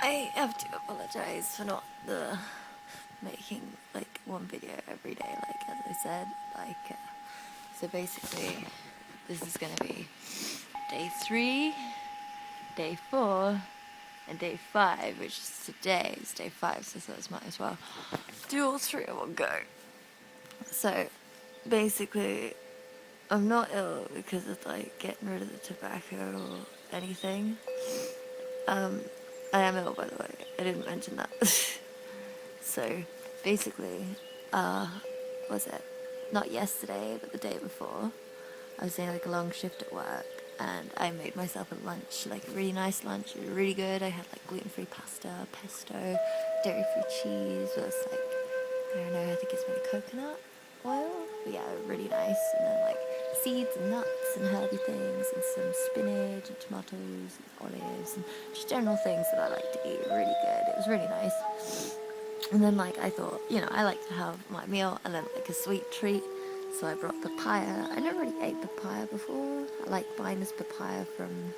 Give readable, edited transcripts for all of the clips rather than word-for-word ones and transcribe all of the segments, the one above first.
I have to apologize for not making like one video every day, like as I said. So basically, this is gonna be day 3, day 4, and day 5, which is today is day 5, so I might as well do all 3 in one go. So basically, I'm not ill because of like getting rid of the tobacco or anything. I am ill, by the way. I didn't mention that. So basically, was it not yesterday, but the day before, I was doing like a long shift at work, and I made myself a lunch, like a really nice lunch. It was really good. I had like gluten-free pasta, pesto, dairy-free cheese with like, I don't know, I think it's made of coconut oil. But yeah, really nice. And then like seeds and nuts and herby things, and some spinach and tomatoes and olives and just general things that I like to eat. Really good. It was really nice. And then like I thought, I like to have my meal and then like a sweet treat. So I brought papaya. I never really ate papaya before. I like buying this papaya from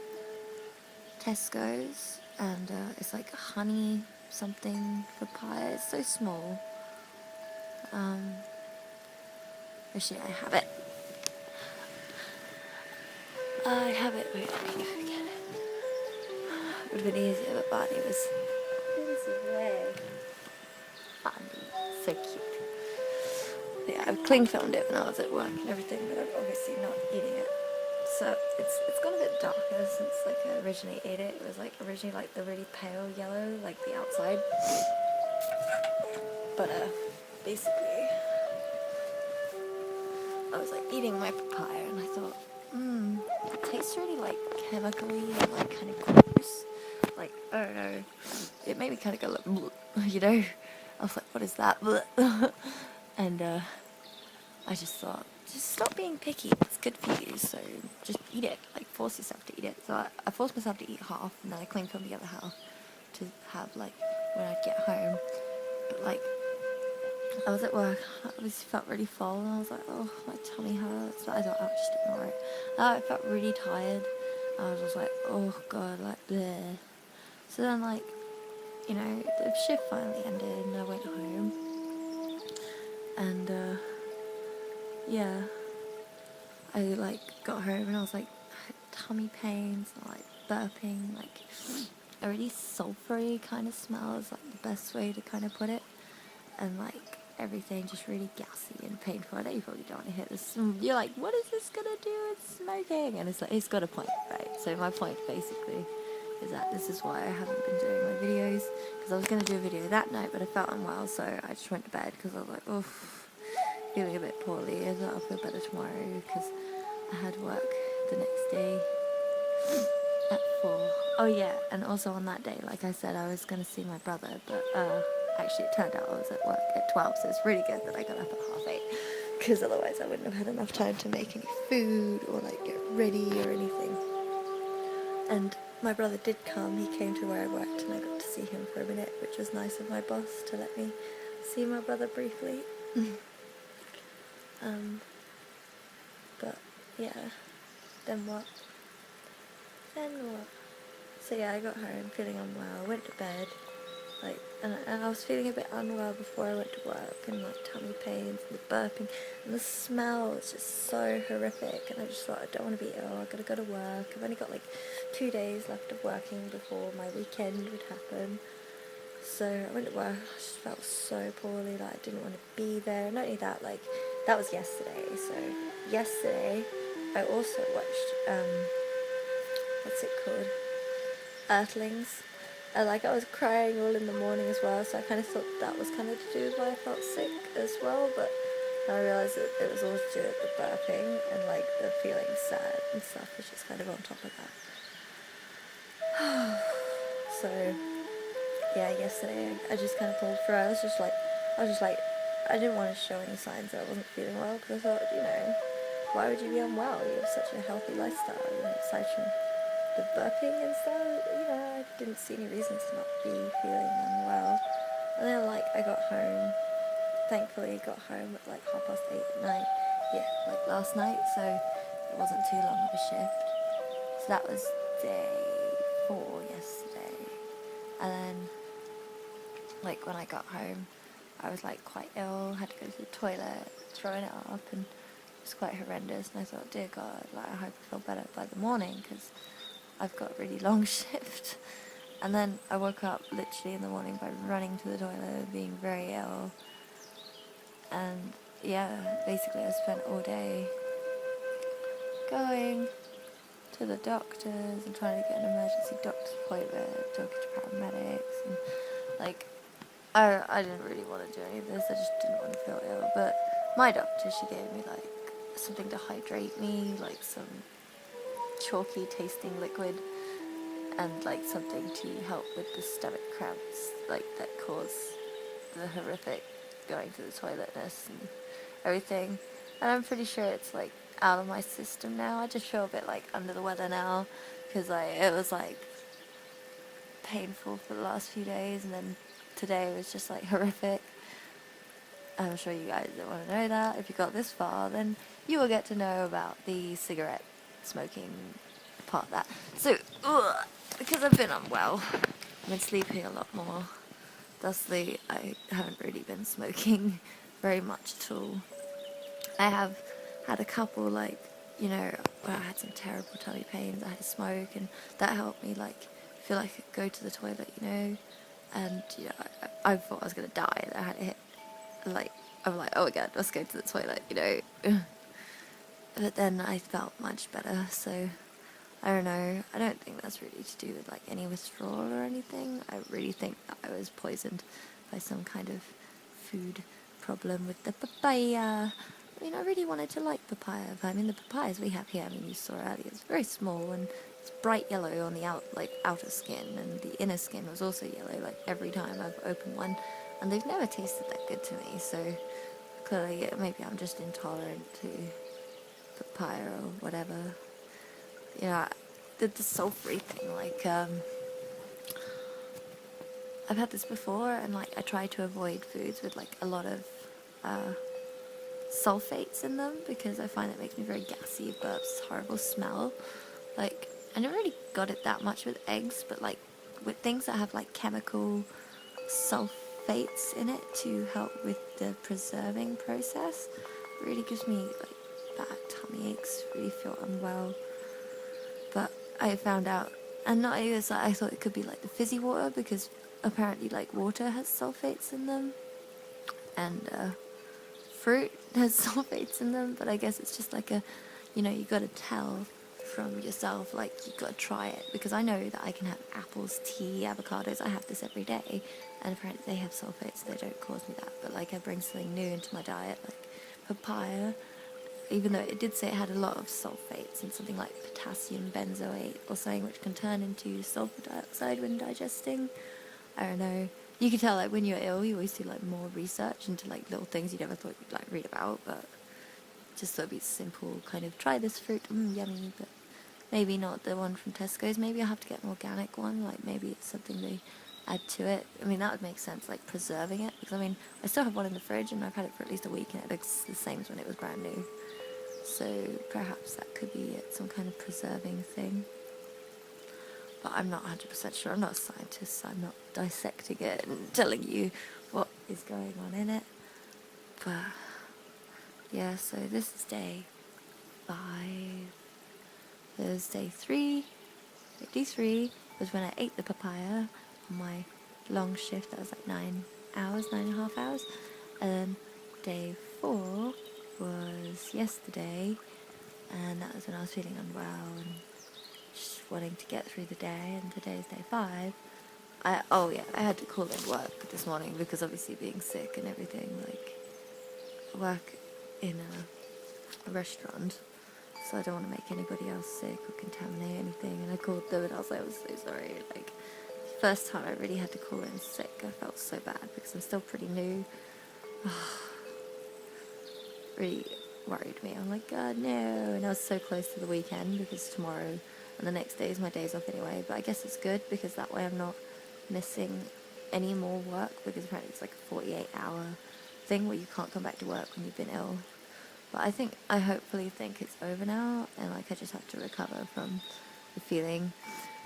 Tesco's, and it's like honey something papaya. It's so small. Actually, I have it. Wait, I can forget it. It would have been easier, but Barney was away. Barney, so cute. Yeah, I cling filmed it when I was at work and everything, but I'm obviously not eating it. So it's gone a bit darker since like I originally ate it. It was like originally like the really pale yellow, like the outside. But basically, I was like eating my papaya and I thought, it tastes really like chemically and like kind of gross. Like, I don't know. It made me kind of go like, bleh, I was like, what is that? And I just thought, just stop being picky. It's good for you, so just eat it. Like, force yourself to eat it. So I forced myself to eat half, and then I cling filmed the other half to have, like, when I'd get home. But, like, I was at work, I obviously felt really full, and I was like, oh, my tummy hurts. But I thought, I'll just ignore it. I felt really tired. I was just like, oh, God, like, bleh. So then, like, the shift finally ended, and I went home. And, yeah, I like got home and I was like, I had tummy pains and like burping, like a really sulfury kind of smell is like the best way to kind of put it, and like everything just really gassy and painful. I know you probably don't want to hear this. You're like, what is this gonna do with smoking? And it's like, it's got a point, right? So my point basically is that this is why I haven't been doing my videos, because I was gonna do a video that night, but I felt unwell, so I just went to bed because I was like, oh, feeling a bit poorly. I thought I'll feel better tomorrow because I had work the next day at 4. Oh yeah, and also on that day, like I said, I was going to see my brother, but actually it turned out I was at work at 12, so it's really good that I got up at 8:30, because otherwise I wouldn't have had enough time to make any food or like get ready or anything. And my brother did come. He came to where I worked and I got to see him for a minute, which was nice of my boss to let me see my brother briefly. But yeah, then what? So yeah, I got home feeling unwell, went to bed, like, and I was feeling a bit unwell before I went to work, and like tummy pains and the burping, and the smell was just so horrific, and I just thought, I don't want to be ill, I gotta go to work. I've only got like 2 days left of working before my weekend would happen. So I went to work, I just felt so poorly, like I didn't want to be there. Not only that, like, that was yesterday. So yesterday, I also watched, what's it called? Earthlings. Like, I was crying all in the morning as well, so I kind of thought that was kind of to do with why I felt sick as well, but I realised that it was all to do with the burping and, like, the feeling sad and stuff, which is kind of on top of that. So yeah, yesterday I just kind of pulled through. I was just like, I didn't want to show any signs that I wasn't feeling well, because I thought, why would you be unwell? You have such a healthy lifestyle, aside from the burping and stuff, I didn't see any reason to not be feeling unwell. And then, like, I got home, thankfully got home at like 8:30 at night, like last night, so it wasn't too long of a shift. So that was day 4 yesterday. And then, like, when I got home, I was, like, quite ill, had to go to the toilet, throwing it up, and it was quite horrendous. And I thought, dear God, like, I hope I feel better by the morning, because I've got a really long shift. And then I woke up literally in the morning by running to the toilet, being very ill. And yeah, basically I spent all day going to the doctors and trying to get an emergency doctor's appointment, talking to paramedics, and like, I didn't really want to do any of this, I just didn't want to feel ill. But my doctor, she gave me like something to hydrate me, like some chalky tasting liquid, and like something to help with the stomach cramps, like that cause the horrific going to the toiletness and everything. And I'm pretty sure it's like out of my system now. I just feel a bit like under the weather now, because like it was like painful for the last few days, and then today was just like horrific. I'm sure you guys don't want to know that. If you got this far, then you will get to know about the cigarette smoking part of that. So, because I've been unwell, I've been sleeping a lot more. Thusly, I haven't really been smoking very much at all. I have had a couple, like, you know, where I had some terrible tummy pains, I had to smoke, and that helped me, like, feel like I could go to the toilet, you know, and, you know, I thought I was going to die, and I had to hit, like, I was like, oh my God, let's go to the toilet, you know. But then I felt much better, so I don't know. I don't think that's really to do with like any withdrawal or anything. I really think that I was poisoned by some kind of food problem with the papaya. I mean, I really wanted to like papaya. I mean, the papayas we have here, I mean, you saw earlier, it's very small and it's bright yellow on the outer skin, and the inner skin was also yellow, like every time I've opened one, and they've never tasted that good to me, so clearly maybe I'm just intolerant to papaya or whatever. You know, the sulfury thing, like, I've had this before, and, like, I try to avoid foods with, like, a lot of, sulfates in them, because I find it makes me very gassy, burps, horrible smell. Like, I never really got it that much with eggs, but, like, with things that have, like, chemical sulfates in it to help with the preserving process, it really gives me, like, bad tummy aches, really feel unwell. But I found out, and not only this, I thought it could be like the fizzy water, because apparently like water has sulfates in them, and fruit has sulfates in them, but I guess it's just like you know, you gotta tell from yourself, like you gotta try it, because I know that I can have apples, tea, avocados, I have this every day, and apparently they have sulfates, they don't cause me that, but like I bring something new into my diet, like papaya, even though it did say it had a lot of sulfates and something like potassium benzoate or something, which can turn into sulfur dioxide when digesting. I don't know. You can tell, like, when you're ill, you always do, like, more research into, like, little things you never thought you'd, like, read about, but just thought it'd be simple, kind of, try this fruit, yummy, but maybe not the one from Tesco's. Maybe I'll have to get an organic one, like, maybe it's something they add to it. I mean, that would make sense, like, preserving it, because, I mean, I still have one in the fridge, and I've had it for at least a week, and it looks the same as when it was brand new. So perhaps that could be it, some kind of preserving thing. But I'm not 100% sure. I'm not a scientist, so I'm not dissecting it and telling you what is going on in it. But yeah, so this is day 5. There's day 3. Day 3 was when I ate the papaya on my long shift. That was like 9.5 hours. And then day 4 was yesterday, and that was when I was feeling unwell and just wanting to get through the day, and today's day 5. I had to call in work this morning, because obviously being sick and everything, like, I work in a restaurant, so I don't want to make anybody else sick or contaminate anything, and I called them and I was like, I'm so sorry, like, first time I really had to call in sick, I felt so bad, because I'm still pretty new. Really worried me. I'm like, God, no. And I was so close to the weekend, because tomorrow and the next day is my days off anyway. But I guess it's good, because that way I'm not missing any more work, because apparently it's like a 48-hour thing where you can't come back to work when you've been ill. But I hopefully think it's over now, and like I just have to recover from the feeling.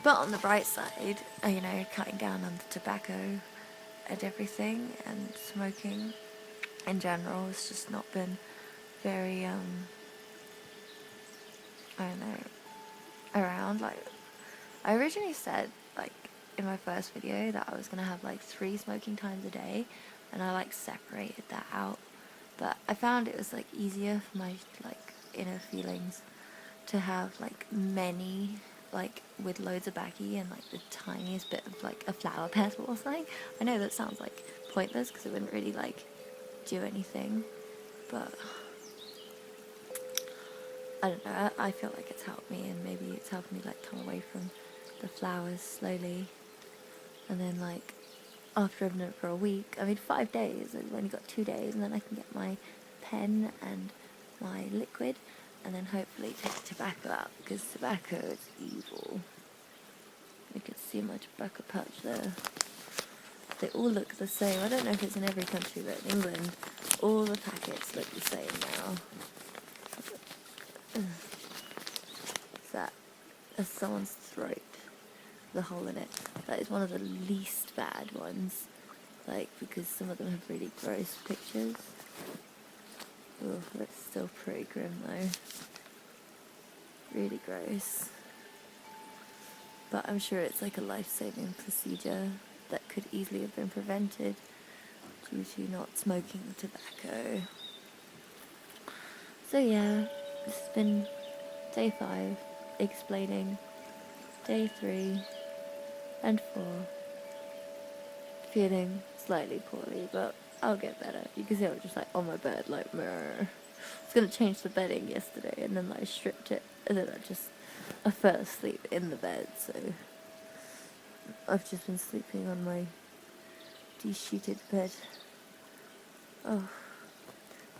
But on the bright side, you know, cutting down on the tobacco and everything, and smoking in general has just not been very, I don't know, around. Like, I originally said, like, in my first video that I was gonna have like 3 smoking times a day, and I like separated that out. But I found it was like easier for my like inner feelings to have like many, like with loads of backy and like the tiniest bit of like a flower petal or something. I know that sounds like pointless because it wouldn't really like do anything, but I don't know, I feel like it's helped me, and maybe it's helped me like come away from the flowers slowly. And then like after I've done it for a week, I mean 5 days, I've only got 2 days, and then I can get my pen and my liquid, and then hopefully take tobacco out, because tobacco is evil. You can see my tobacco pouch there. They all look the same. I don't know if it's in every country, but in England, all the packets look the same now. That's someone's throat, the hole in it. That is one of the least bad ones, like, because some of them have really gross pictures. Oh, that's still pretty grim though. Really gross. But I'm sure it's like a life-saving procedure that could easily have been prevented due to not smoking tobacco. So yeah, this has been day 5, explaining day 3 and 4. Feeling slightly poorly, but I'll get better. You can see I was just like on my bed, like, meh. I was gonna change the bedding yesterday, and then I stripped it, and then I fell asleep in the bed, so I've just been sleeping on my de-sheeted bed. Oh,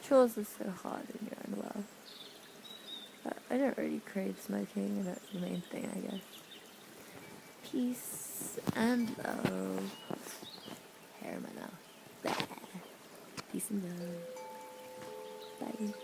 chores are so hard when you're unwell. But I don't really crave smoking, and that's the main thing, I guess. Peace and love. Hair in my mouth. Blah. Peace and love. Bye.